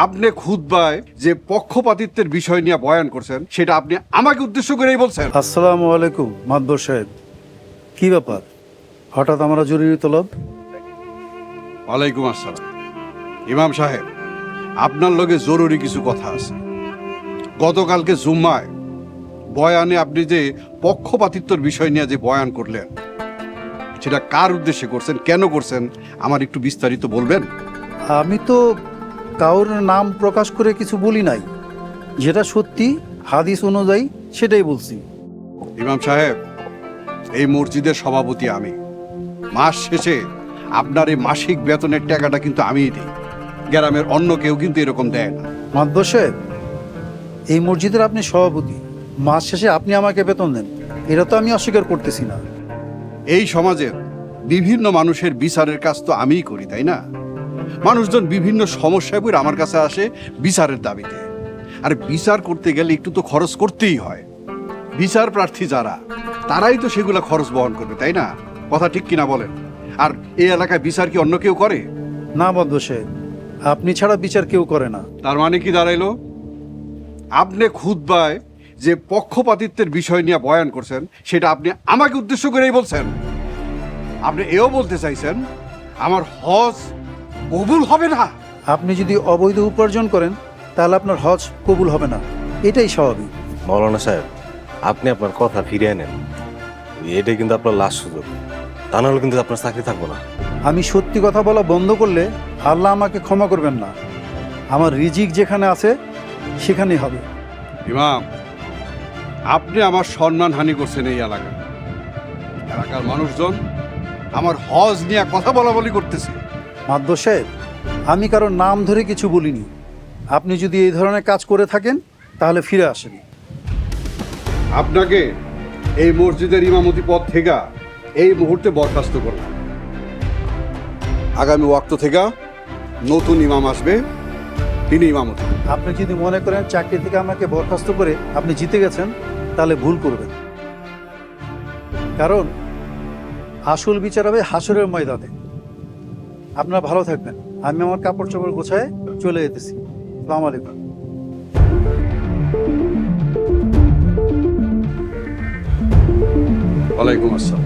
আপনি খুতবায় যে পক্ষপাতিত্বের বিষয় নিয়ে বয়ান করছেন সেটা আপনি আমাকে উদ্দেশ্য করেই বলছেন। আসসালামু আলাইকুম মাদবর সাহেব, কি ব্যাপার হঠাৎ আমরা জরুরি তলব? ওয়ালাইকুম আসসালাম। ইমাম সাহেব, আপনার লগে জরুরি কিছু কথা আছে। গতকালকে জুম্মায় বয়ানে আপনি যে পক্ষপাতিত্বের বিষয় নিয়ে যে বয়ান করলেন সেটা কার উদ্দেশ্যে করছেন, কেন করছেন, আমার একটু বিস্তারিত বলবেন? আমি তো কারোর নাম প্রকাশ করে কিছু বলি নাই, যেটা সত্যি হাদিস অনুযায়ী সেটাই বলছি। ইমাম সাহেব, এই মসজিদের সভাপতি আমি। মাস শেষে আপনার এই মাসিক বেতনের টাকাটা কিন্তু আমিই দিই, গ্রামের অন্য কেউ কিন্তু এরকম দেয় না। মাদবর সাহেব, এই মসজিদের আপনি সভাপতি, মাস শেষে আপনি আমাকে বেতন দেন, এটা তো আমি অস্বীকার করতেছি না। এই সমাজের বিভিন্ন মানুষের বিচারের কাজ তো আমিই করি, তাই না? মানুষজন বিভিন্ন সমস্যায় পড়ে আমার কাছে আসে বিচারের দাবিতে। আর বিচার করতে গেলে একটু তো খরচ করতেই হয়। বিচার প্রার্থী যারা, তারাই তো সেগুলো খরচ বহন করবে, তাই না? কথা ঠিক কিনা বলেন? আর এই এলাকায় বিচার কি অন্য কেউ করে? না মাদবর সাহেব, আপনি ছাড়া বিচার কেউ করে না। তার মানে কি দাঁড়াইলো? আপনি খুতবায় যে পক্ষপাতিত্বের বিষয় নিয়ে বয়ান করছেন সেটা আপনি আমাকে উদ্দেশ্য করেই বলছেন। আপনি এও বলতে চাইছেন আমার হজ কবুল হবে না? আপনি যদি অবৈধ উপার্জন করেন তাহলে আপনার হজ কবুল হবে না, এটাই স্বাভাবিক। মৌলানা সাহেব, আপনি আপনার কথা ফিরিয়ে নেন। এটাই কিন্তু আপনার লাস্ট সুযোগ, তা নাহলে কিন্তু আপনার চাকরি থাকবো না। আমি সত্যি কথা বলা বন্ধ করলে আল্লাহ আমাকে ক্ষমা করবেন না। আমার রিজিক যেখানে আছে সেখানেই হবে। ইমাম, আপনি আমার সম্মানহানি করছেন এই এলাকায়। এলাকার মানুষজন আমার হজ নিয়ে কথা বলা বলি করতেছে। মাদবর সাহেব, আমি কারোর নাম ধরে কিছু বলিনি। আপনি যদি এই ধরনের কাজ করে থাকেন তাহলে ফিরে আসেন। আপনাকে এই মসজিদের ইমামতি পদ থেকে এই মুহূর্তে বরখাস্ত করলাম। আগামী ওয়াক্ত থেকে নতুন ইমাম আসবে, তিনি ইমামতি। আপনি যদি মনে করেন চাকরি থেকে আমাকে বরখাস্ত করে আপনি জিতে গেছেন তাহলে ভুল করবেন। কারণ আসল বিচার হবে হাসরের ময়দানে। আপনারা ভালো থাকবেন, আমি আমার কাপড় চোপড় গোছায় চলে যেতেছি। আসসালামু আলাইকুম। ওয়ালাইকুম আসসালাম।